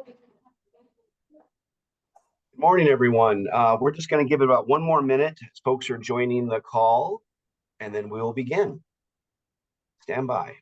Good morning, everyone. We're just going to give it about one more minute as folks are joining the call, and then we will begin. Stand by.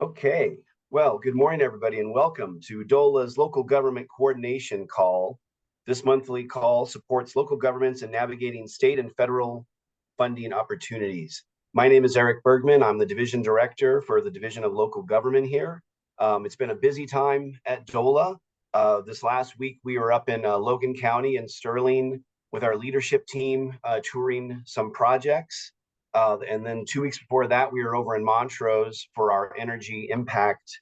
Okay, well, good morning, everybody, and welcome to DOLA's Local Government Coordination Call. This monthly call supports local governments in navigating state and federal funding opportunities. My name is Eric Bergman. I'm the Division Director for the Division of Local Government here. It's been a busy time at DOLA. This last week, we were up in Logan County and Sterling with our leadership team touring some projects. And then 2 weeks before that, we were over in Montrose for our energy impact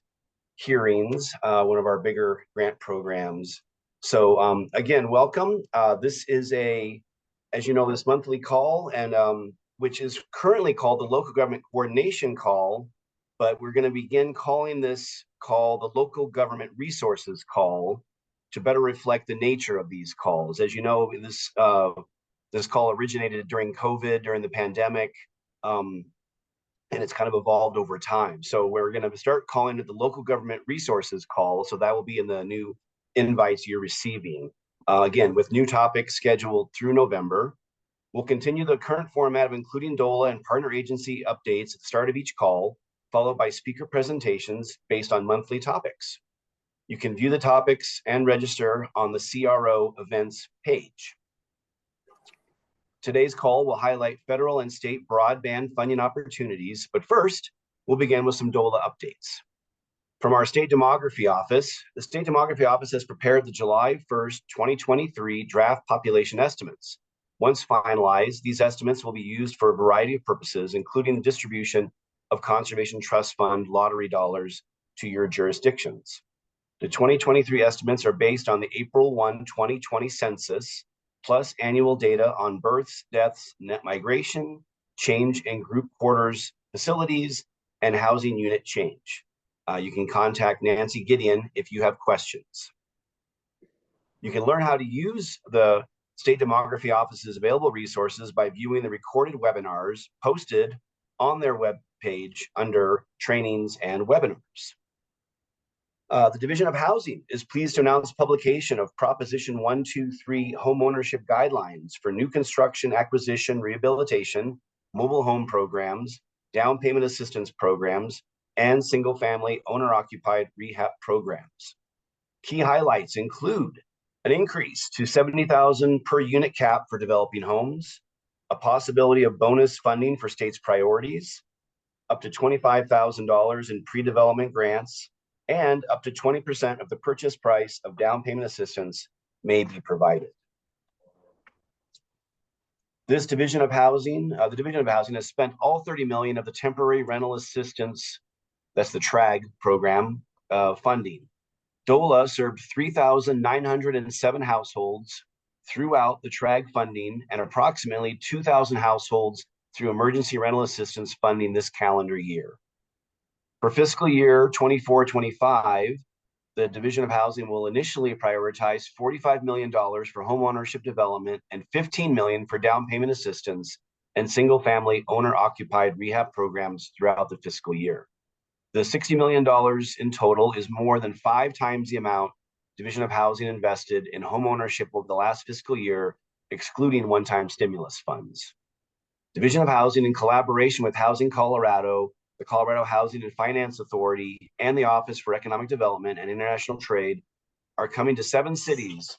hearings, one of our bigger grant programs. So again, welcome. This is as you know, this monthly call, and which is currently called the Local Government Coordination Call, but we're going to begin calling this call the Local Government Resources Call to better reflect the nature of these calls. As you know, this call originated during COVID, during the pandemic, and it's kind of evolved over time. So we're going to start calling it the Local Government Resources Call. So that will be in the new invites you're receiving. Again, with new topics scheduled through November. We'll continue the current format of including DOLA and partner agency updates at the start of each call, followed by speaker presentations based on monthly topics. You can view the topics and register on the CRO events page. Today's call will highlight federal and state broadband funding opportunities, but first, we'll begin with some DOLA updates. From our State Demography Office, the State Demography Office has prepared the July 1st, 2023 draft population estimates. Once finalized, these estimates will be used for a variety of purposes, including the distribution of Conservation Trust Fund lottery dollars to your jurisdictions. The 2023 estimates are based on the April 1, 2020 census, plus annual data on births, deaths, net migration, change in group quarters facilities, and housing unit change. You can contact Nancy Gideon if you have questions. You can learn how to use the State Demography Office's available resources by viewing the recorded webinars posted on their webpage under trainings and webinars. The Division of Housing is pleased to announce publication of Proposition 123 Homeownership Guidelines for new construction, acquisition, rehabilitation, mobile home programs, down payment assistance programs, and single-family owner-occupied rehab programs. Key highlights include an increase to $70,000 per unit cap for developing homes, a possibility of bonus funding for states' priorities, up to $25,000 in pre-development grants, and up to 20% of the purchase price of down payment assistance may be provided. This Division of Housing, the Division of Housing has spent all $30 million of the temporary rental assistance, that's the TRAG program, funding. DOLA served 3,907 households throughout the TRAG funding and approximately 2,000 households through emergency rental assistance funding this calendar year. For fiscal year 24-25, the Division of Housing will initially prioritize $45 million for homeownership development and $15 million for down payment assistance and single-family owner-occupied rehab programs throughout the fiscal year. The $60 million in total is more than 5 times the amount Division of Housing invested in homeownership over the last fiscal year, excluding one-time stimulus funds. Division of Housing, in collaboration with Housing Colorado, the Colorado Housing and Finance Authority, and the Office for Economic Development and International Trade, are coming to 7 cities,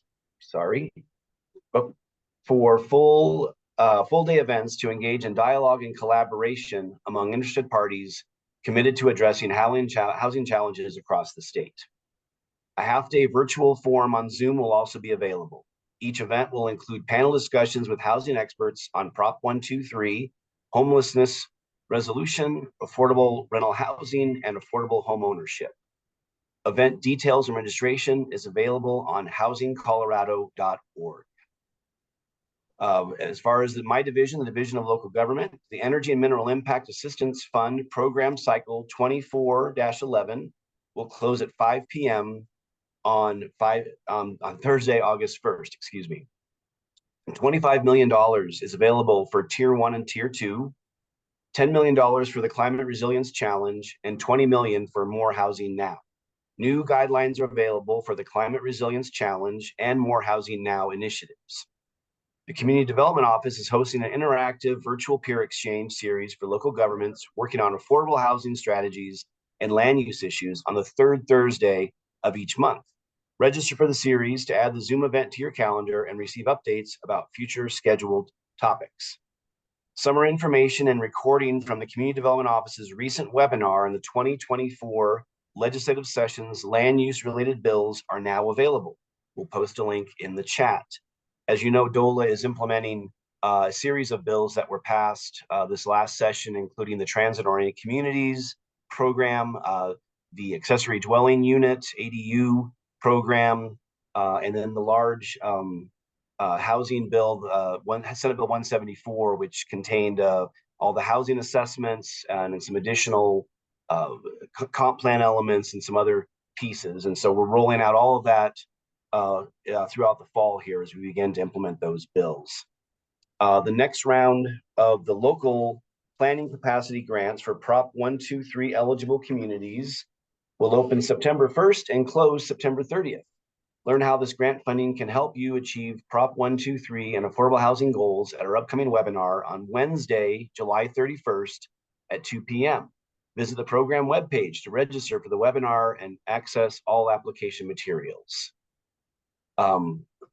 for full day events to engage in dialogue and collaboration among interested parties committed to addressing housing challenges across the state. A half-day virtual forum on Zoom will also be available. Each event will include panel discussions with housing experts on Prop 123, homelessness resolution, affordable rental housing, and affordable home ownership. Event details and registration is available on housingcolorado.org. As far as my division, the Division of Local Government, the Energy and Mineral Impact Assistance Fund Program Cycle 24-11 will close at 5 p.m. on Thursday, August 1st, excuse me. $25 million is available for Tier 1 and Tier 2, $10 million for the Climate Resilience Challenge, and $20 million for More Housing Now. New guidelines are available for the Climate Resilience Challenge and More Housing Now initiatives. The Community Development Office is hosting an interactive virtual peer exchange series for local governments working on affordable housing strategies and land use issues on the third Thursday of each month. Register for the series to add the Zoom event to your calendar and receive updates about future scheduled topics. Summer information and recording from the Community Development Office's recent webinar on the 2024 legislative session's land use related bills are now available. We'll post a link in the chat. As you know, DOLA is implementing a series of bills that were passed this last session, including the Transit-Oriented Communities Program, the Accessory Dwelling Unit, ADU program, and then the large housing bill, Senate Bill 174, which contained all the housing assessments and some additional comp plan elements and some other pieces. And so we're rolling out all of that throughout the fall here as we begin to implement those bills. The next round of the local planning capacity grants for Prop 123 eligible communities will open September 1st and close September 30th. Learn how this grant funding can help you achieve Prop 123 and affordable housing goals at our upcoming webinar on Wednesday, July 31st at 2 p.m. Visit the program webpage to register for the webinar and access all application materials.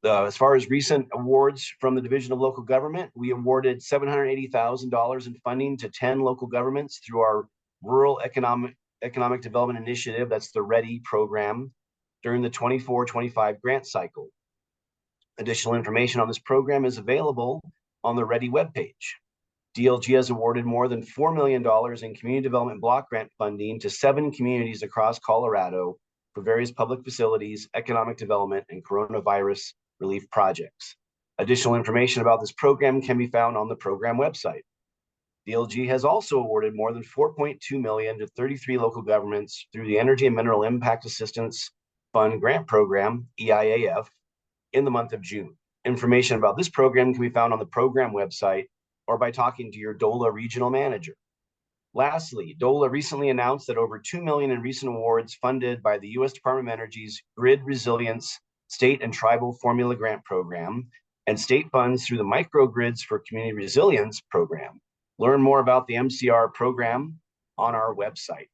As far as recent awards from the Division of Local Government, we awarded $780,000 in funding to 10 local governments through our Rural Economic Development Initiative, that's the READY program, during the 24-25 grant cycle. Additional information on this program is available on the READY webpage. DLG has awarded more than $4 million in community development block grant funding to 7 communities across Colorado for various public facilities, economic development, and coronavirus relief projects. Additional information about this program can be found on the program website. DLG has also awarded more than $4.2 million to 33 local governments through the Energy and Mineral Impact Assistance Fund Grant Program, EIAF, in the month of June. Information about this program can be found on the program website or by talking to your DOLA regional manager. Lastly, DOLA recently announced that over $2 million in recent awards funded by the U.S. Department of Energy's Grid Resilience State and Tribal Formula Grant Program and state funds through the Microgrids for Community Resilience Program. Learn more about the MCR program on our website.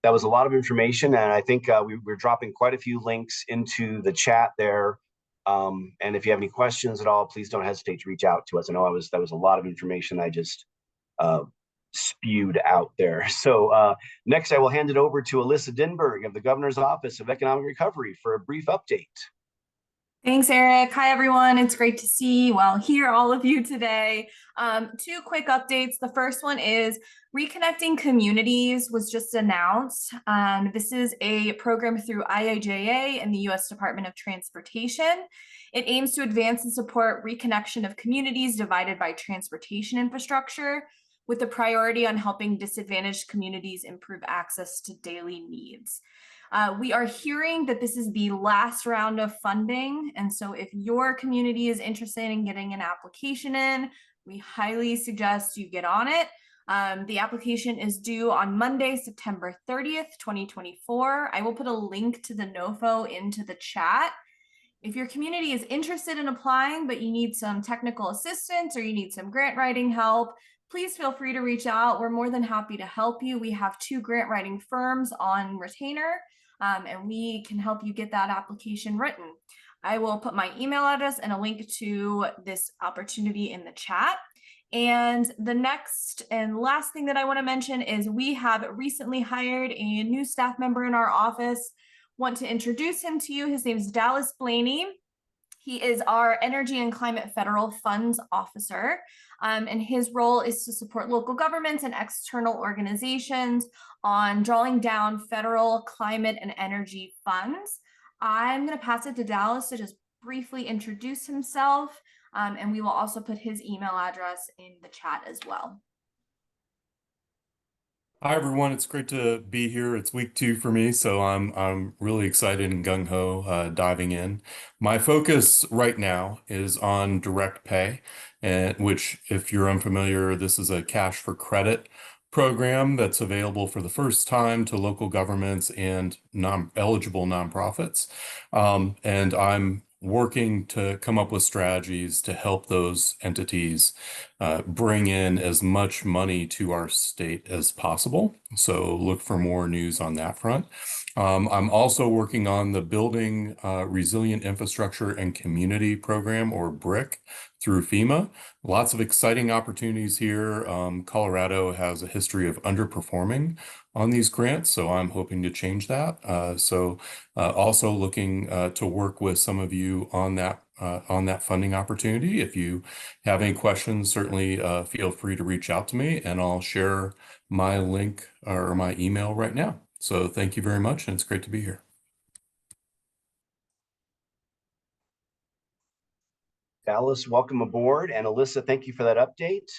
That was a lot of information, and I think we're dropping quite a few links into the chat there. And if you have any questions at all, please don't hesitate to reach out to us. I know that was a lot of information I just spewed out there. So next, I will hand it over to Alyssa Denberg of the Governor's Office of Economic Recovery for a brief update. Thanks, Eric. Hi, everyone. It's great to see, hear all of you today. 2 quick updates. The first one is Reconnecting Communities was just announced. This is a program through IIJA and the U.S. Department of Transportation. It aims to advance and support reconnection of communities divided by transportation infrastructure, with a priority on helping disadvantaged communities improve access to daily needs. We are hearing that this is the last round of funding, and so if your community is interested in getting an application in, we highly suggest you get on it. The application is due on Monday, September 30th, 2024. I will put a link to the NOFO into the chat. If your community is interested in applying, but you need some technical assistance or you need some grant writing help, please feel free to reach out. We're more than happy to help you. We have 2 grant writing firms on retainer, and we can help you get that application written. I will put my email address and a link to this opportunity in the chat. And the next and last thing that I want to mention is we have recently hired a new staff member in our office. want to introduce him to you. His name is Dallas Blaney. He is our Energy and Climate Federal Funds Officer, and his role is to support local governments and external organizations on drawing down federal climate and energy funds. I'm going to pass it to Dallas to just briefly introduce himself, and we will also put his email address in the chat as well. Hi everyone, it's great to be here. It's week 2 for me, so I'm really excited and gung-ho diving in. My focus right now is on direct pay, and which, if you're unfamiliar, this is a cash for credit program that's available for the first time to local governments and eligible nonprofits. And I'm working to come up with strategies to help those entities bring in as much money to our state as possible. So look for more news on that front. I'm also working on the Building Resilient Infrastructure and Community Program, or BRIC, through FEMA. Lots of exciting opportunities here. Colorado has a history of underperforming on these grants, so I'm hoping to change that. Also looking to work with some of you on that funding opportunity. If you have any questions, certainly feel free to reach out to me, and I'll share my link or my email right now. So thank you very much, and it's great to be here. Dallas, welcome aboard. And Alyssa, thank you for that update.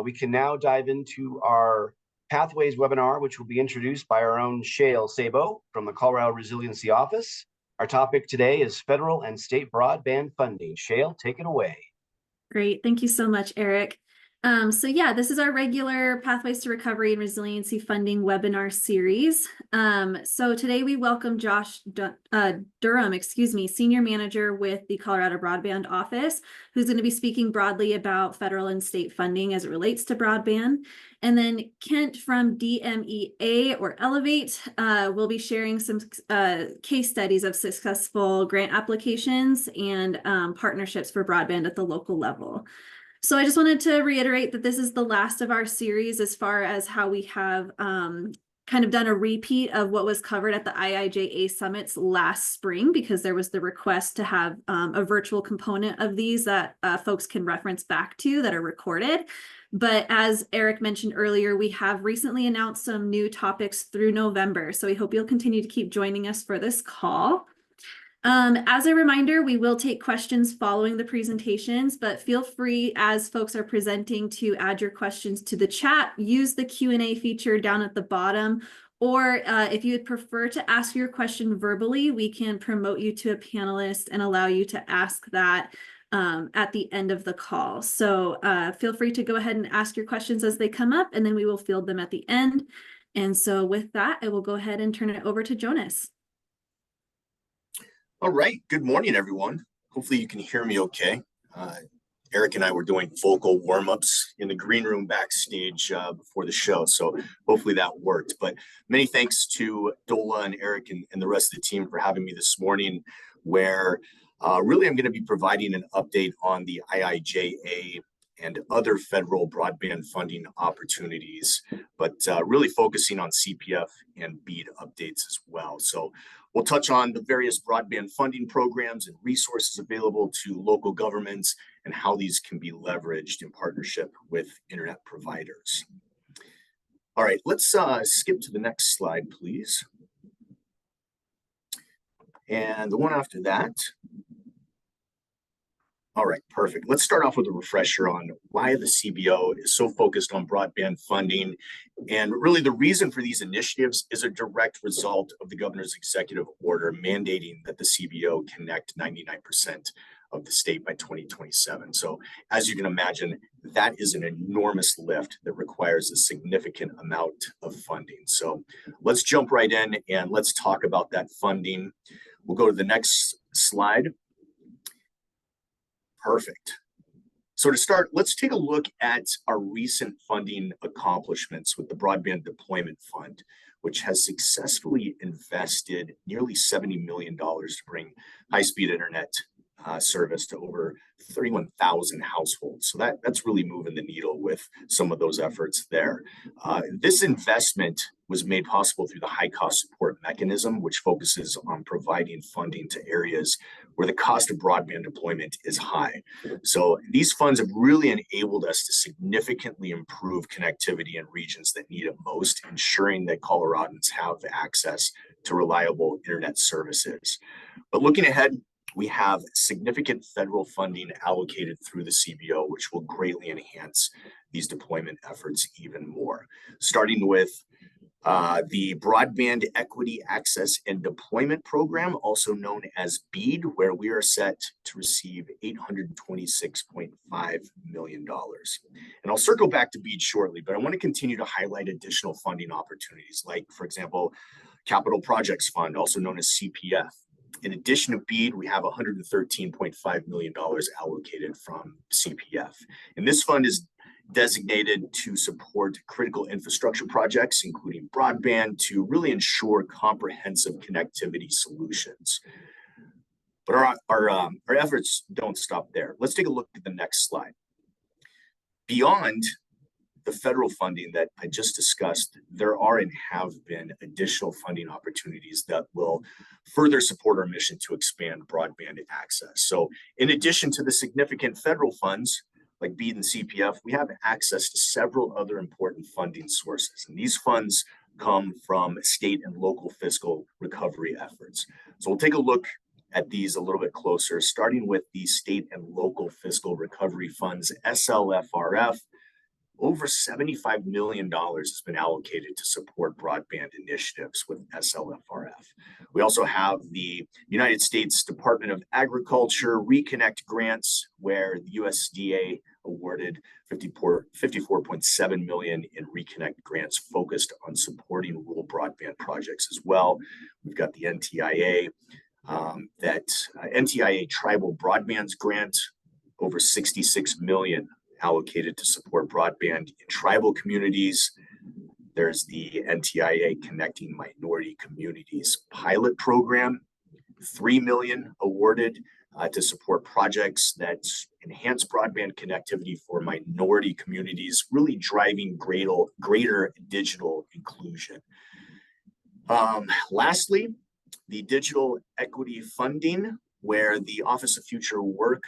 We can now dive into our Pathways webinar, which will be introduced by our own Shale Sabo from the Colorado Resiliency Office. Our topic today is federal and state broadband funding. Shale, take it away. Great. Thank you so much, Eric. This is our regular Pathways to Recovery and Resiliency Funding webinar series. So today we welcome Josh Durham, Senior Manager with the Colorado Broadband Office, who's going to be speaking broadly about federal and state funding as it relates to broadband. And then Kent from DMEA, or Elevate, will be sharing some case studies of successful grant applications and partnerships for broadband at the local level. So I just wanted to reiterate that this is the last of our series as far as how we have kind of done a repeat of what was covered at the IIJA summits last spring, because there was the request to have a virtual component of these that folks can reference back to that are recorded. But as Eric mentioned earlier, we have recently announced some new topics through November. So we hope you'll continue to keep joining us for this call. As a reminder, we will take questions following the presentations, but feel free as folks are presenting to add your questions to the chat. Use the Q&A feature down at the bottom, or if you would prefer to ask your question verbally, we can promote you to a panelist and allow you to ask that at the end of the call. So feel free to go ahead and ask your questions as they come up, and then we will field them at the end. And so with that, I will go ahead and turn it over to Jonas. All right. Good morning, everyone. Hopefully you can hear me okay. Eric and I were doing vocal warm-ups in the green room backstage before the show, so hopefully that worked. But many thanks to Dola and Eric and the rest of the team for having me this morning, where really I'm going to be providing an update on the IIJA and other federal broadband funding opportunities, but really focusing on CPF and BEAD updates as well. So we'll touch on the various broadband funding programs and resources available to local governments and how these can be leveraged in partnership with internet providers. All right, let's skip to the next slide, please. And the one after that. All right, perfect. Let's start off with a refresher on why the CBO is so focused on broadband funding. And really the reason for these initiatives is a direct result of the governor's executive order mandating that the CBO connect 99% of the state by 2027. So as you can imagine, that is an enormous lift that requires a significant amount of funding. So let's jump right in and let's talk about that funding. We'll go to the next slide. Perfect. So to start, let's take a look at our recent funding accomplishments with the Broadband Deployment Fund, which has successfully invested nearly $70 million to bring high-speed internet service to over 31,000 households. So that's really moving the needle with some of those efforts there. This investment was made possible through the high cost support mechanism, which focuses on providing funding to areas where the cost of broadband deployment is high. So these funds have really enabled us to significantly improve connectivity in regions that need it most, ensuring that Coloradans have access to reliable internet services. But looking ahead, we have significant federal funding allocated through the CBO, which will greatly enhance these deployment efforts even more. Starting with the Broadband Equity Access and Deployment Program, also known as BEAD, where we are set to receive $826.5 million. And I'll circle back to BEAD shortly, but I want to continue to highlight additional funding opportunities, like, for example, Capital Projects Fund, also known as CPF. In addition to BEAD, we have $113.5 million allocated from CPF. And this fund is designated to support critical infrastructure projects, including broadband, to really ensure comprehensive connectivity solutions. But our efforts don't stop there. Let's take a look at the next slide. Beyond the federal funding that I just discussed, there are and have been additional funding opportunities that will further support our mission to expand broadband access. So in addition to the significant federal funds like BEAD and CPF, we have access to several other important funding sources. And these funds come from state and local fiscal recovery efforts. So we'll take a look at these a little bit closer, starting with the state and local fiscal recovery funds, SLFRF. Over $75 million has been allocated to support broadband initiatives with SLFRF. We also have the United States Department of Agriculture Reconnect grants, where the USDA awarded $54.7 million in Reconnect grants focused on supporting rural broadband projects as well. We've got the NTIA, NTIA Tribal Broadbands Grant, over $66 million allocated to support broadband in tribal communities. There's the NTIA Connecting Minority Communities pilot program, $3 million awarded to support projects that enhance broadband connectivity for minority communities, really driving greater digital inclusion. Lastly, the digital equity funding, where the Office of Future Work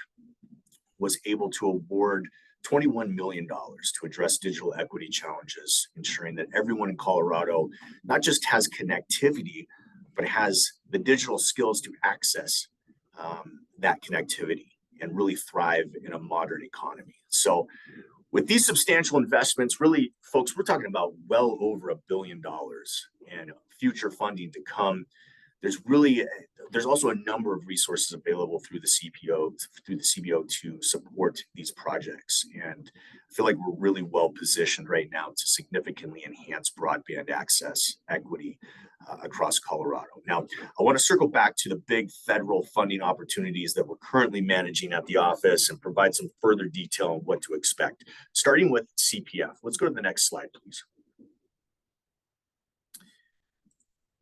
was able to award $21 million to address digital equity challenges, ensuring that everyone in Colorado not just has connectivity, but has the digital skills to access that connectivity and really thrive in a modern economy. So with these substantial investments, really, folks, we're talking about well over $1 billion and future funding to come. There's also a number of resources available through the CBO to support these projects. And I feel like we're really well positioned right now to significantly enhance broadband access equity across Colorado. Now, I want to circle back to the big federal funding opportunities that we're currently managing at the office and provide some further detail on what to expect, starting with CPF. Let's go to the next slide, please.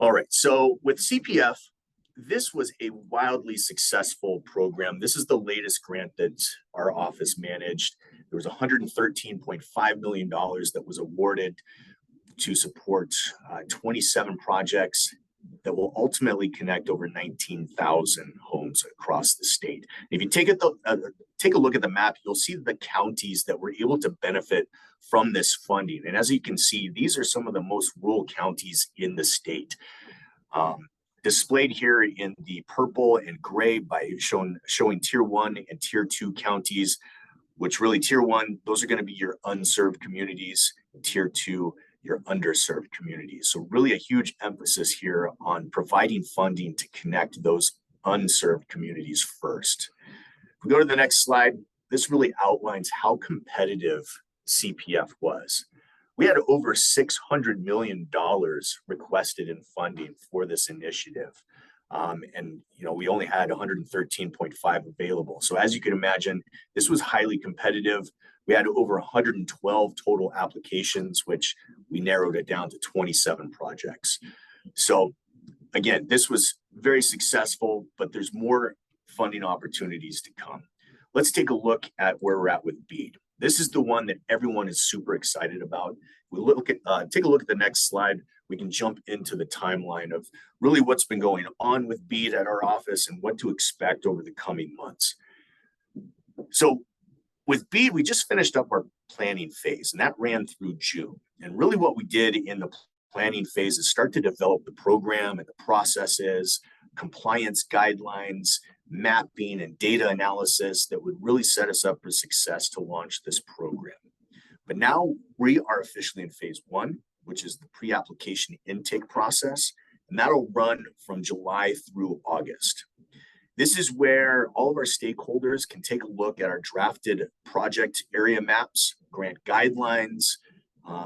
All right, so with CPF, this was a wildly successful program. This is the latest grant that our office managed. There was $113.5 million that was awarded to support 27 projects that will ultimately connect over 19,000 homes across the state. If you take a look at the map, you'll see the counties that were able to benefit from this funding. And as you can see, these are some of the most rural counties in the state. Displayed here in the purple and gray by showing tier 1 and tier 2 counties, which really tier 1, those are going to be your unserved communities, tier 2, your underserved communities. So really a huge emphasis here on providing funding to connect those unserved communities first. If we go to the next slide, this really outlines how competitive CPF was. We had over $600 million requested in funding for this initiative. And we only had 113.5 available. So as you can imagine, this was highly competitive. We had over 112 total applications, which we narrowed it down to 27 projects. So again, this was very successful, but there's more funding opportunities to come. Let's take a look at where we're at with BEAD. This is the one that everyone is super excited about. We look at, take a look at the next slide. We can jump into the timeline of really what's been going on with BEAD at our office and what to expect over the coming months. So with BEAD, we just finished up our planning phase, and that ran through June. And really what we did in the planning phase is start to develop the program and the processes, compliance guidelines, mapping and data analysis that would really set us up for success to launch this program. But now we are officially in phase one, which is the pre-application intake process, and that'll run from July through August. This is where all of our stakeholders can take a look at our drafted project area maps, grant guidelines,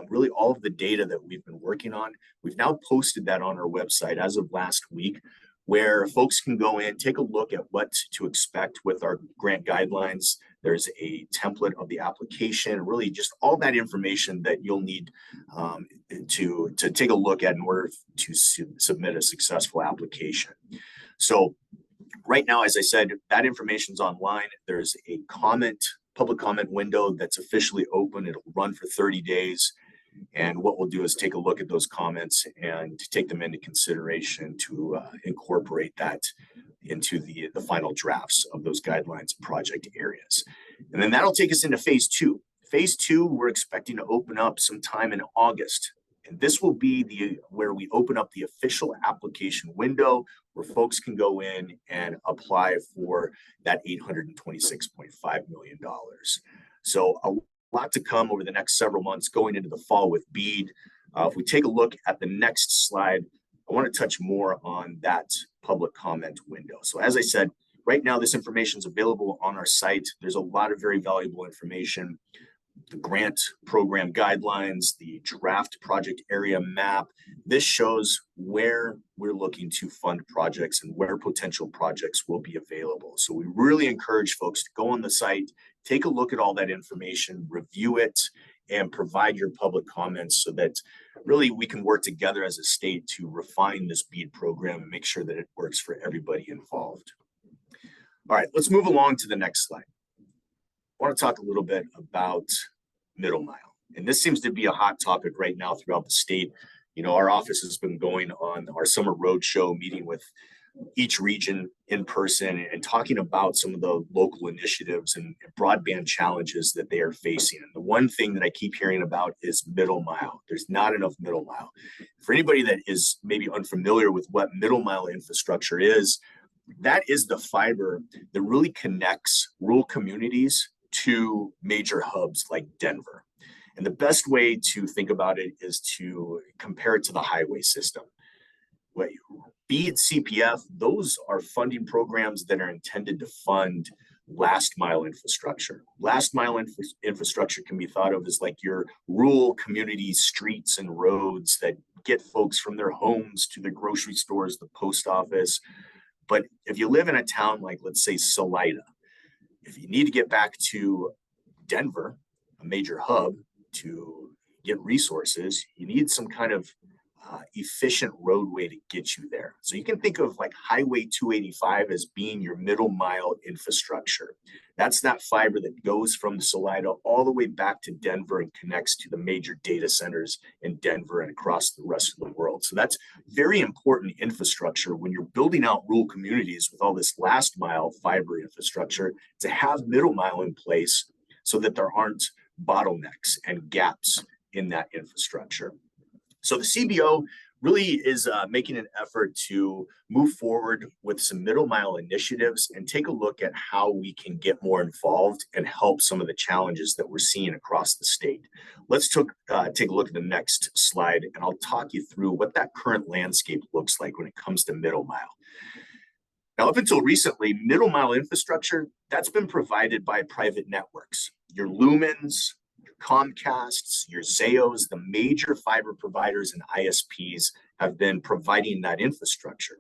really all of the data that we've been working on. We've now posted that on our website as of last week, where folks can go in, take a look at what to expect with our grant guidelines. There's a template of the application, really just all that information that you'll need to take a look at in order to submit a successful application. So right now, as I said, that information's online. There's a public comment window that's officially open. It'll run for 30 days. And what we'll do is take a look at those comments and take them into consideration to incorporate that into the final drafts of those guidelines and project areas. And then that'll take us into phase two. Phase two, we're expecting to open up sometime in August. And this will be where we open up the official application window where folks can go in and apply for that $826.5 million. So a lot to come over the next several months going into the fall with BEAD. If we take a look at the next slide, I want to touch more on that public comment window. So as I said, right now this information is available on our site. There's a lot of very valuable information. The grant program guidelines, the draft project area map. This shows where we're looking to fund projects and where potential projects will be available. So we really encourage folks to go on the site, take a look at all that information, review it, and provide your public comments so that really we can work together as a state to refine this BEAD program and make sure that it works for everybody involved. All right, let's move along to the next slide. I want to talk a little bit about middle mile. And this seems to be a hot topic right now throughout the state. You know, our office has been going on our summer roadshow, meeting with each region in person and talking about some of the local initiatives and broadband challenges that they are facing. And the one thing that I keep hearing about is middle mile. There's not enough middle mile. For anybody that is maybe unfamiliar with what middle mile infrastructure is, that is the fiber that really connects rural communities to major hubs like Denver. And the best way to think about it is to compare it to the highway system. BEAD, CPF, those are funding programs that are intended to fund last mile infrastructure. Last mile infrastructure can be thought of as like your rural community streets and roads that get folks from their homes to the grocery stores, the post office. But if you live in a town like, let's say, Salida, if you need to get back to Denver, a major hub, to get resources, you need some kind of efficient roadway to get you there. So you can think of like Highway 285 as being your middle mile infrastructure. That's that fiber that goes from Salida all the way back to Denver and connects to the major data centers in Denver and across the rest of the world. So that's very important infrastructure when you're building out rural communities with all this last mile fiber infrastructure, to have middle mile in place so that there aren't bottlenecks and gaps in that infrastructure. So the CBO really is making an effort to move forward with some middle mile initiatives and take a look at how we can get more involved and help some of the challenges that we're seeing across the state. Let's take a look at the next slide, and I'll talk you through what that current landscape looks like when it comes to middle mile. Now, up until recently, middle mile infrastructure, that's been provided by private networks. Your Lumens, your Comcasts, your Zaos, the major fiber providers and ISPs have been providing that infrastructure.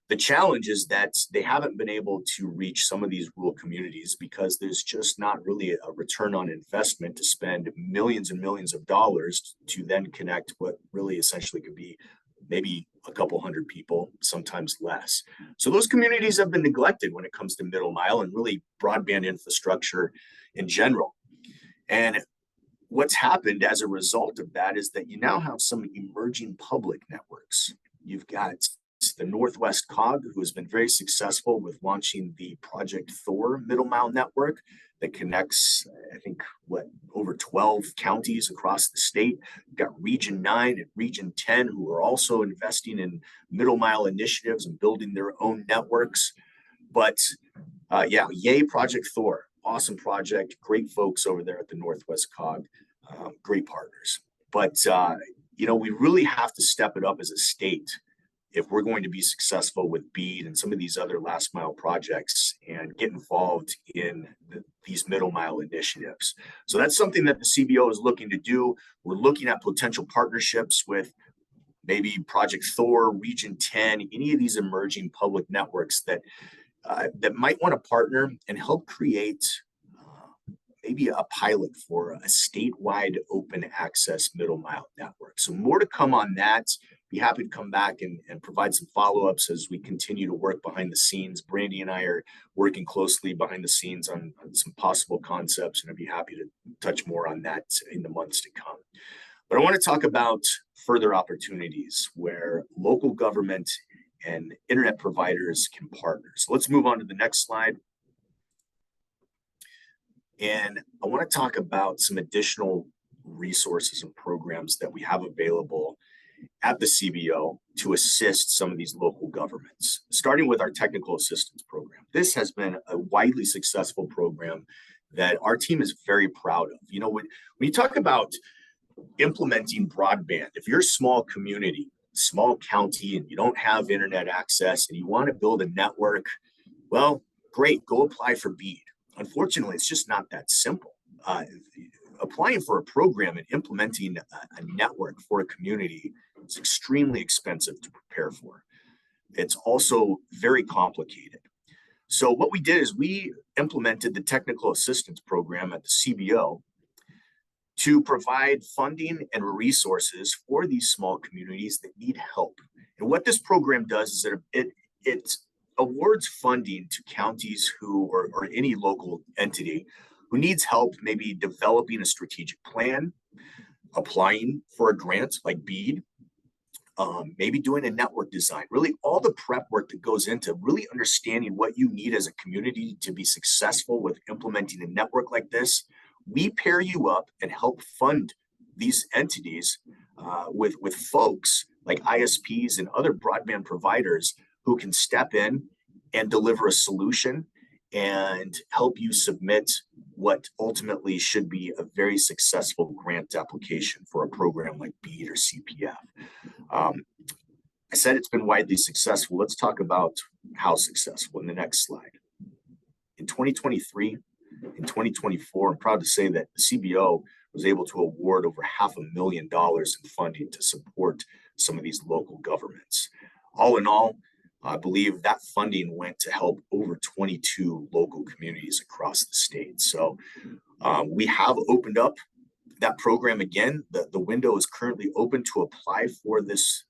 The challenge is that they haven't been able to reach some of these rural communities because there's just not really a return on investment to spend millions and millions of dollars to then connect what really essentially could be maybe a couple hundred people, sometimes less. So those communities have been neglected when it comes to middle mile and really broadband infrastructure in general. And what's happened as a result of that is that you now have some emerging public networks. You've got the Northwest COG, who has been very successful with launching the Project Thor middle mile network that connects, I think, over 12 counties across the state. You've got Region 9 and Region 10, who are also investing in middle mile initiatives and building their own networks. But yeah, yay, Project Thor. Awesome project, great folks over there at the Northwest COG, great partners. But, you know, we really have to step it up as a state if we're going to be successful with BEAD and some of these other last mile projects and get involved in these middle mile initiatives. So that's something that the CBO is looking to do. We're looking at potential partnerships with maybe Project Thor, Region 10, any of these emerging public networks that might want to partner and help create maybe a pilot for a statewide open access middle mile network. So more to come on that. Be happy to come back and provide some follow-ups as we continue to work behind the scenes. Brandy and I are working closely behind the scenes on some possible concepts, and I'd be happy to touch more on that in the months to come. But I want to talk about further opportunities where local government and internet providers can partner. So let's move on to the next slide. And I want to talk about some additional resources and programs that we have available at the CBO to assist some of these local governments, starting with our technical assistance program. This has been a widely successful program that our team is very proud of. You know, when you talk about implementing broadband, if you're a small community, small county, and you don't have internet access and you want to build a network, well, great, go apply for BEAD. Unfortunately, it's just not that simple. Applying for a program and implementing a network for a community is extremely expensive to prepare for. It's also very complicated. So what we did is we implemented the technical assistance program at the CBO to provide funding and resources for these small communities that need help. And what this program does is that it awards funding to counties who or any local entity who needs help maybe developing a strategic plan, applying for a grant like BEAD, maybe doing a network design, really all the prep work that goes into really understanding what you need as a community to be successful with implementing a network like this. We pair you up and help fund these entities with folks like ISPs and other broadband providers who can step in and deliver a solution and help you submit what ultimately should be a very successful grant application for a program like BEAD or CPF. I said it's been widely successful. Let's talk about how successful in the next slide. In 2023, in 2024, I'm proud to say that the CBO was able to award over $500,000 in funding to support some of these local governments. All in all, I believe that funding went to help over 22 local communities across the state. So we have opened up that program again. The window is currently open to apply for this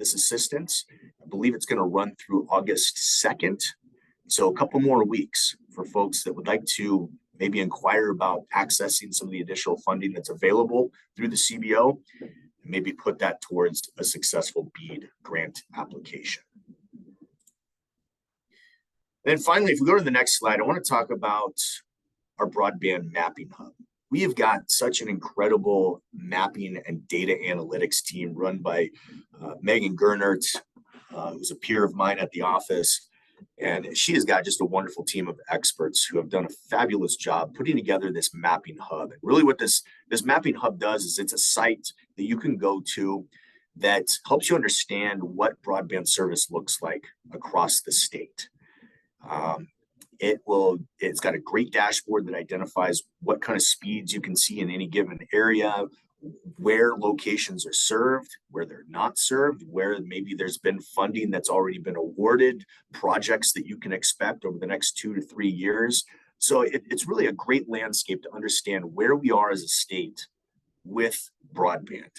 assistance. I believe it's going to run through August 2nd. So a couple more weeks for folks that would like to maybe inquire about accessing some of the additional funding that's available through the CBO, and maybe put that towards a successful BEAD grant application. And then finally, if we go to the next slide, I want to talk about our broadband mapping hub. We have got such an incredible mapping and data analytics team run by Megan Gernert, who's a peer of mine at the office. And she has got just a wonderful team of experts who have done a fabulous job putting together this mapping hub. And really what this mapping hub does is it's a site that you can go to that helps you understand what broadband service looks like across the state. It's got a great dashboard that identifies what kind of speeds you can see in any given area, where locations are served, where they're not served, where maybe there's been funding that's already been awarded, projects that you can expect over the next 2 to 3 years. So it's really a great landscape to understand where we are as a state with broadband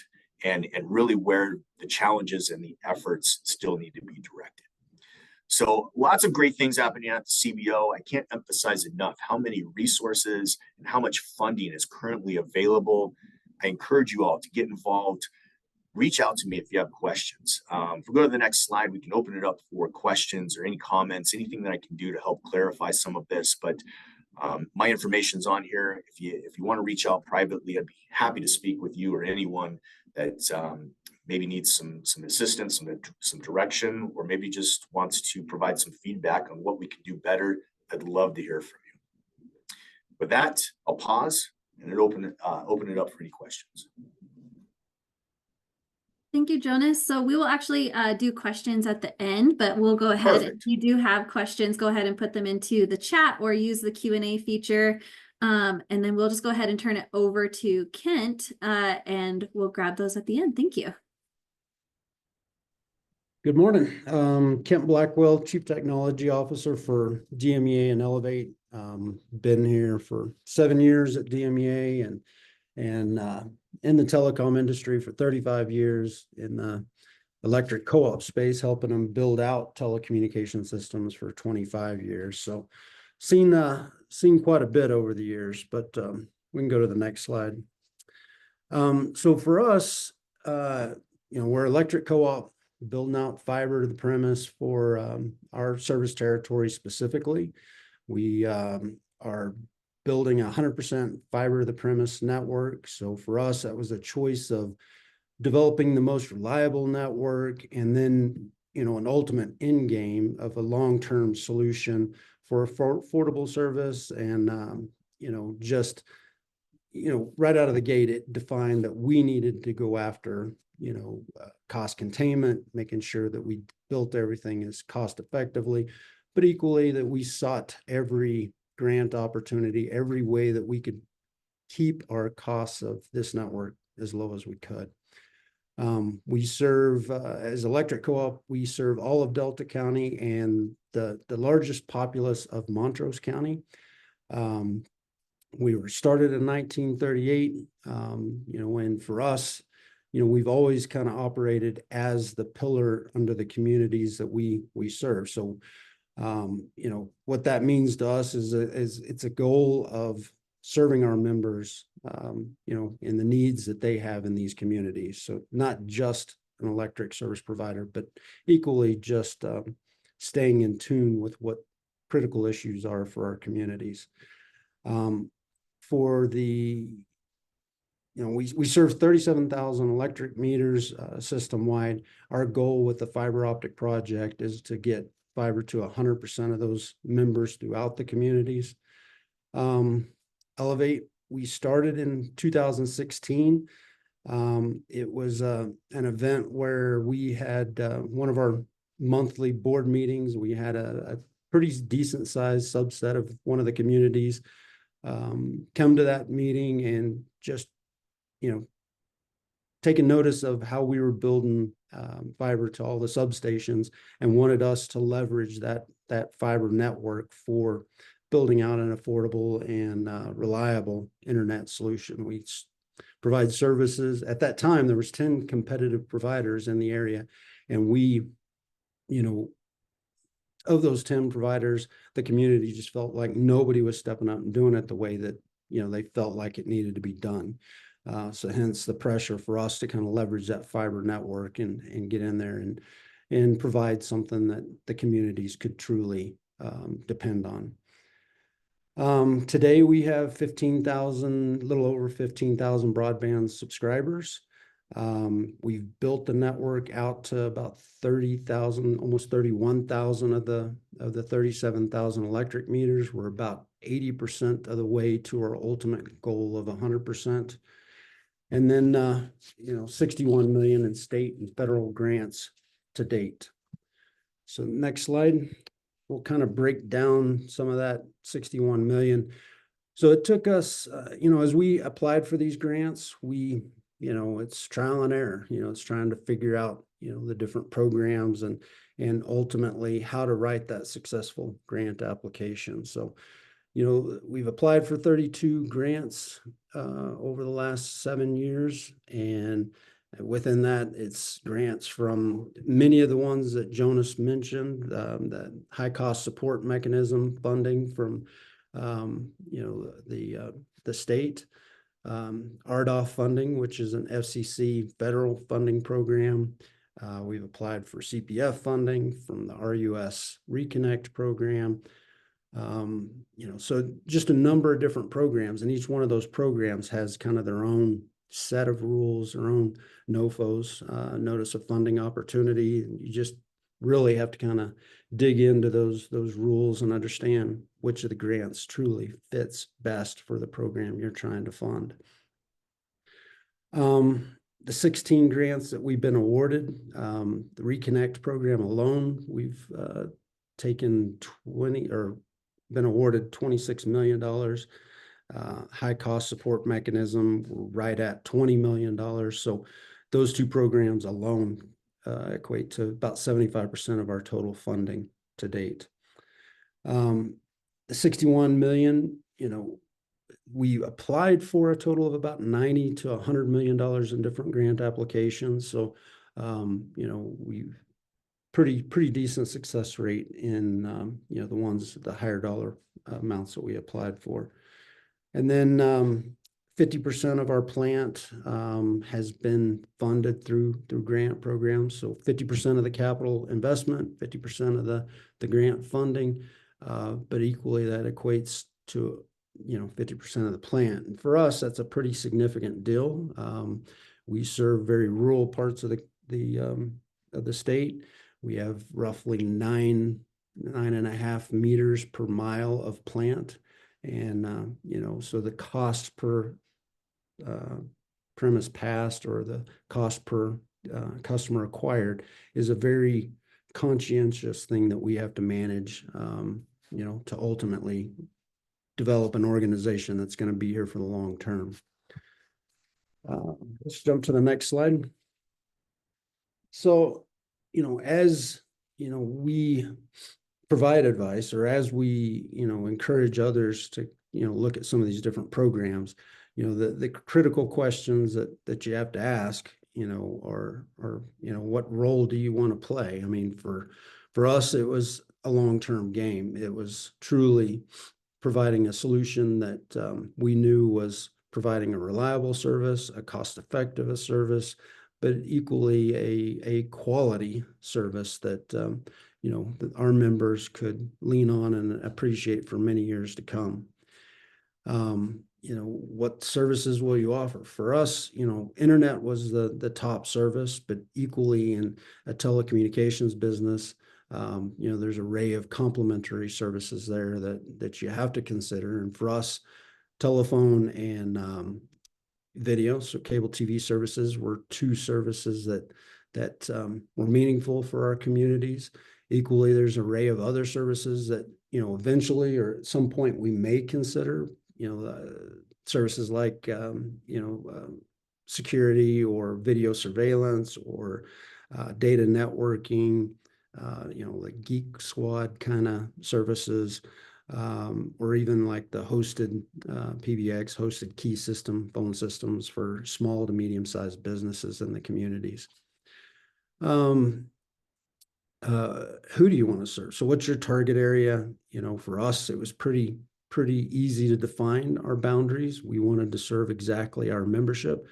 and really where the challenges and the efforts still need to be directed. So lots of great things happening at the CBO. I can't emphasize enough how many resources and how much funding is currently available. I encourage you all to get involved. Reach out to me if you have questions. If we go to the next slide, we can open it up for questions or any comments, anything that I can do to help clarify some of this. But my information's on here. If you want to reach out privately, I'd be happy to speak with you or anyone that maybe needs some assistance, some direction, or maybe just wants to provide some feedback on what we can do better. I'd love to hear from you. With that, I'll pause and open it up for any questions. Thank you, Jonas. So we will actually do questions at the end, but we'll go ahead. Perfect. If you do have questions, go ahead and put them into the chat or use the Q&A feature. And then we'll just go ahead and turn it over to Kent and we'll grab those at the end. Thank you. Good morning. Kent Blackwell, Chief Technology Officer for DMEA and Elevate. Been here for 7 years at DMEA and in the telecom industry for 35 years in the electric co-op space, helping them build out telecommunication systems for 25 years. So seen quite a bit over the years, but we can go to the next slide. So for us, we're electric co-op, building out fiber to the premise for our service territory specifically. We are building a 100% fiber to the premise network. So for us, that was a choice of developing the most reliable network and then, an ultimate end game of a long-term solution for affordable service. And, right out of the gate, it defined that we needed to go after cost containment, making sure that we built everything as cost effectively, but equally that we sought every grant opportunity, every way that we could keep our costs of this network as low as we could. We serve, as electric co-op, we serve all of Delta County and the largest populace of Montrose County. We were started in 1938, and for us, we've always kind of operated as the pillar under the communities that we serve. So, what that means to us is it's a goal of serving our members, in the needs that they have in these communities. So not just an electric service provider, but equally just staying in tune with what critical issues are for our communities. For the we serve 37,000 electric meters system-wide. Our goal with the fiber optic project is to get fiber to 100% of those members throughout the communities. Elevate, we started in 2016. It was an event where we had one of our monthly board meetings. We had a pretty decent sized subset of one of the communities come to that meeting and just taking notice of how we were building fiber to all the substations and wanted us to leverage that fiber network for building out an affordable and reliable internet solution. We provide services. At that time, there was 10 competitive providers in the area, and we, of those 10 providers, the community just felt like nobody was stepping up and doing it the way that they felt like it needed to be done. So hence the pressure for us to kind of leverage that fiber network and get in there and provide something that the communities could truly depend on. Today we have 15,000, a little over 15,000 broadband subscribers. We've built the network out to about 30,000, almost 31,000 of the 37,000 electric meters. We're about 80% of the way to our ultimate goal of 100%. And then, 61 million in state and federal grants to date. So next slide, we'll kind of break down some of that 61 million. So it took us, as we applied for these grants, it's trial and error, it's trying to figure out, the different programs and ultimately how to write that successful grant application. So, we've applied for 32 grants over the last 7 years, and Within that, it's grants from many of the ones that Jonas mentioned, the high cost support mechanism funding from, the state, RDOF funding, which is an FCC federal funding program. We've applied for CPF funding from the RUS Reconnect program. So just a number of different programs, and each one of those programs has kind of their own set of rules, their own NOFOs, notice of funding opportunity. You just really have to kind of dig into those rules and understand which of the grants truly fits best for the program you're trying to fund. The 16 grants that we've been awarded, the Reconnect program alone, we've taken 20 or been awarded $26 million. High cost support mechanism, we're right at $20 million. So those two programs alone equate to about 75% of our total funding to date. The 61 million, we applied for a total of about 90 to $100 million in different grant applications. So, we've pretty decent success rate in, the higher dollar amounts that we applied for. And then 50% of our plant has been funded through grant programs. So 50% of the capital investment, 50% of the grant funding, but equally that equates to 50% of the plant. And for us, that's a pretty significant deal. We serve very rural parts of the state. We have roughly 9.5 meters per mile of plant. And, so the cost per premise passed or the cost per customer acquired is a very conscientious thing that we have to manage, to ultimately develop an organization that's going to be here for the long term. Let's jump to the next slide. So, as, we provide advice, or as we, encourage others to, look at some of these different programs, the critical questions that you have to ask, are, what role do you want to play? I mean, for us, it was a long-term game. It was truly providing a solution that we knew was providing a reliable service, a cost-effective service, but equally a quality service that, that our members could lean on and appreciate for many years to come. What services will you offer? For us, internet was the top service, but equally in a telecommunications business, there's an array of complementary services there that you have to consider. And for us, telephone and video, so cable TV services, were two services that were meaningful for our communities. Equally, there's an array of other services that, eventually or at some point we may consider, services like, security or video surveillance or data networking, like Geek Squad kind of services, or even like the hosted PBX, hosted key system phone systems for small to medium-sized businesses in the communities. Who do you want to serve? So what's your target area? For us, it was pretty easy to define our boundaries. We wanted to serve exactly our membership.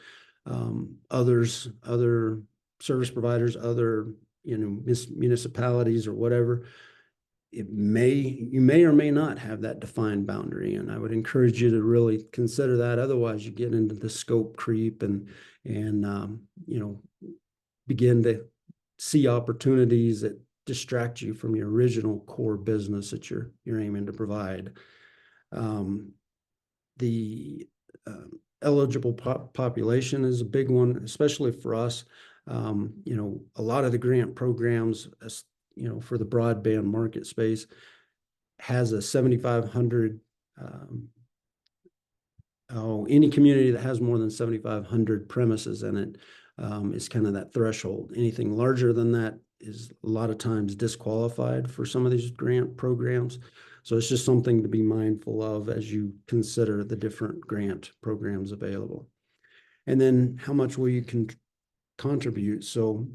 Other service providers, other, municipalities or whatever, you may or may not have that defined boundary. And I would encourage you to really consider that. Otherwise you get into the scope creep and begin to see opportunities that distract you from your original core business that you're aiming to provide. The eligible population is a big one, especially for us. A lot of the grant programs, for the broadband market space has a 7,500, any community that has more than 7,500 premises in it is kind of that threshold. Anything larger than that is a lot of times disqualified for some of these grant programs. So it's just something to be mindful of as you consider the different grant programs available. And then how much will you contribute. So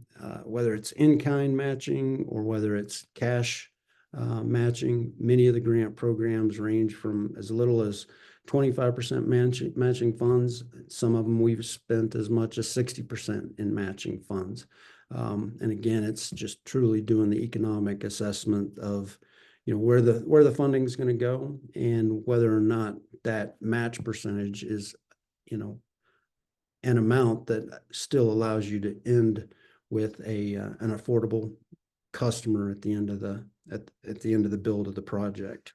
whether it's in-kind matching or whether it's cash matching, many of the grant programs range from as little as 25% matching funds. Some of them we've spent as much as 60% in matching funds. And again, it's just truly doing the economic assessment of, where the funding is going to go and whether or not that match percentage is, an amount that still allows you to end with an affordable customer at the end of the at the end of the build of the project.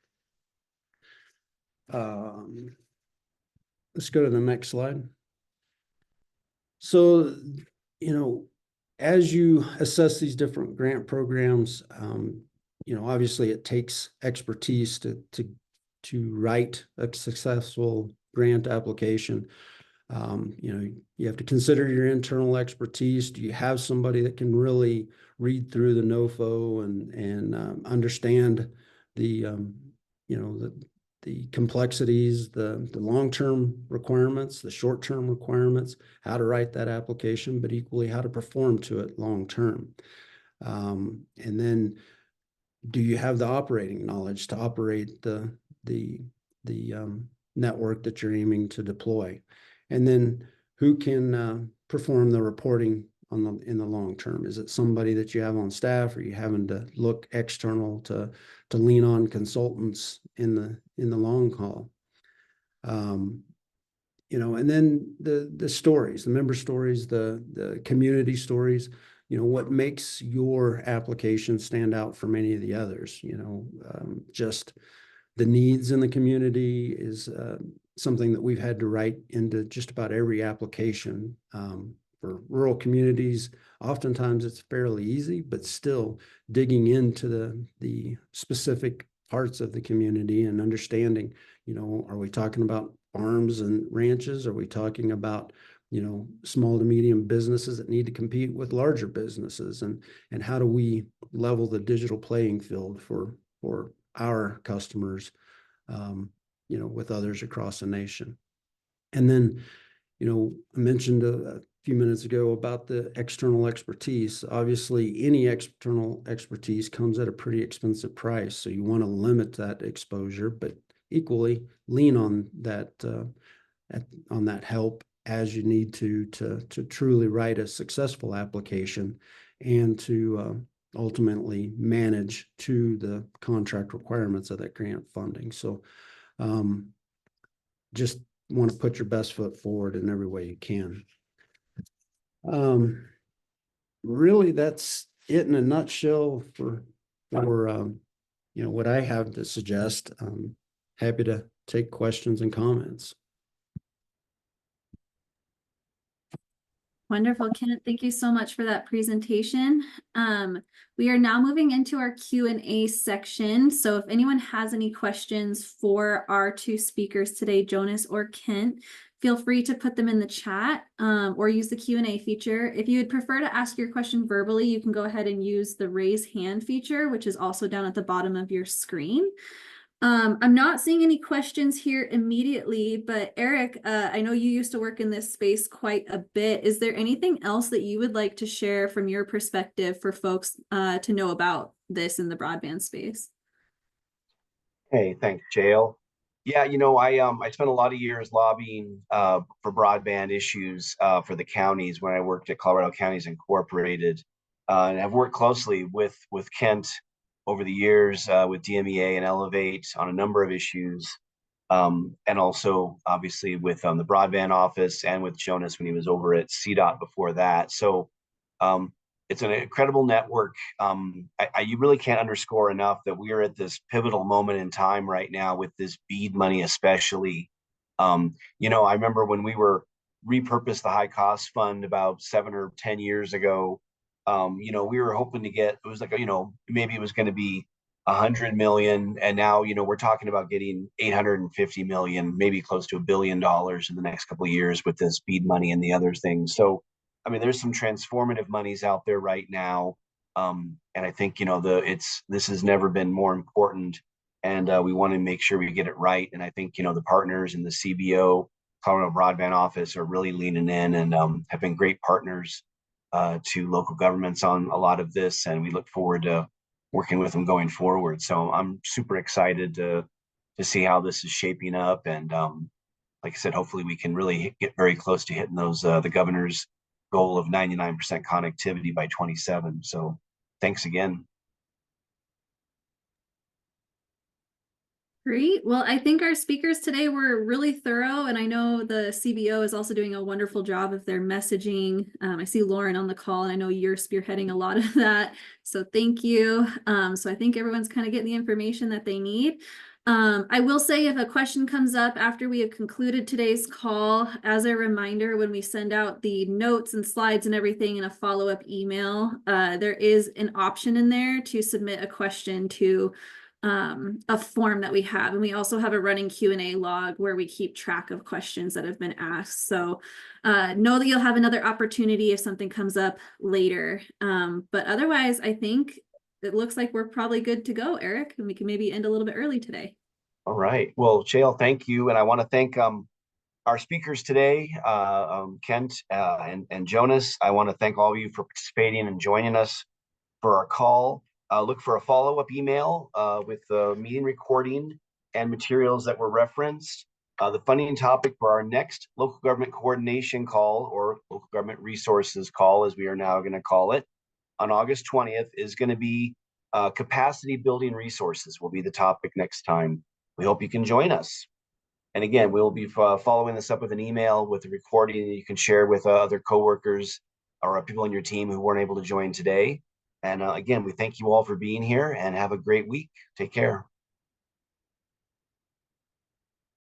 Let's go to the next slide. So, as you assess these different grant programs, obviously it takes expertise to write a successful grant application. You have to consider your internal expertise. Do you have somebody that can really read through the NOFO and understand the complexities, the long-term requirements, the short-term requirements, how to write that application, but equally how to perform to it long-term. And then do you have the operating knowledge to operate the network that you're aiming to deploy? And then who can perform the reporting in the long term? Is it somebody that you have on staff, or are you having to look external to lean on consultants in the long haul? And then the stories, the member stories, the community stories. What makes your application stand out from any of the others? Just the needs in the community is something that we've had to write into just about every application. For rural communities, oftentimes it's fairly easy, but still digging into the specific parts of the community and understanding, are we talking about farms and ranches? Are we talking about, small to medium businesses that need to compete with larger businesses? And how do we level the digital playing field for our customers, with others across the nation? And then, I mentioned a few minutes ago about the external expertise. Obviously, any external expertise comes at a pretty expensive price. So you want to limit that exposure, but equally lean on that help as you need to truly write a successful application and to ultimately manage to the contract requirements of that grant funding. So just want to put your best foot forward in every way you can. Really, that's it in a nutshell for what I have to suggest. Happy to take questions and comments. Wonderful, Kent. Thank you so much for that presentation. We are now moving into our Q&A section. So if anyone has any questions for our two speakers today, Jonas or Kent, feel free to put them in the chat or use the Q&A feature. If you would prefer to ask your question verbally, you can go ahead and use the raise hand feature, which is also down at the bottom of your screen. I'm not seeing any questions here immediately, but Eric, I know you used to work in this space quite a bit. Is there anything else that you would like to share from your perspective for folks to know about this in the broadband space? Hey, thanks, Jael. Yeah, I spent a lot of years lobbying for broadband issues for the counties when I worked at Colorado Counties Incorporated, and I've worked closely with Kent over the years with DMEA and Elevate on a number of issues, and also obviously with the broadband office and with Jonas when he was over at CDOT before that. So it's an incredible network. You really can't underscore enough that we are at this pivotal moment in time right now with this BEAD money, especially. I remember when we were repurposed the high cost fund about 7 or 10 years ago. We were hoping to get, it was like, maybe it was going to be 100 million. And now, we're talking about getting 850 million, maybe close to $1 billion in the next couple of years with this BEAD money and the other things. So, there's some transformative monies out there right now. And I think, this has never been more important. And we want to make sure we get it right. And I think, the partners in the CBO, Colorado Broadband Office, are really leaning in and have been great partners to local governments on a lot of this, and we look forward to working with them going forward. So I'm super excited to see how this is shaping up, and like I said, hopefully we can really get very close to hitting those the governor's goal of 99% connectivity by 27. So thanks again. Great. Well, I think our speakers today were really thorough, and I know the CBO is also doing a wonderful job of their messaging. I see Lauren on the call, and I know you're spearheading a lot of that. So thank you. So I think everyone's kind of getting the information that they need. I will say if a question comes up after we have concluded today's call, as a reminder, when we send out the notes and slides and everything in a follow-up email, there is an option in there to submit a question to a form that we have, and we also have a running Q&A log where we keep track of questions that have been asked. So know that you'll have another opportunity if something comes up later, but otherwise I think it looks like we're probably good to go, Eric, and we can maybe end a little bit early today. All right, well, Chael, thank you, and I want to thank our speakers today, Kent and Jonas. I want to thank all of you for participating and joining us for our call. Look for a follow-up email with the meeting recording and materials that were referenced. The funding topic for our next local government coordination call, or local government resources call, as we are now going to call it, on August 20th is going to be capacity building resources will be the topic next time. We hope you can join us. And again, we'll be following this up with an email with a recording that you can share with other coworkers or people on your team who weren't able to join today. And again, we thank you all for being here, and have a great week. Take care.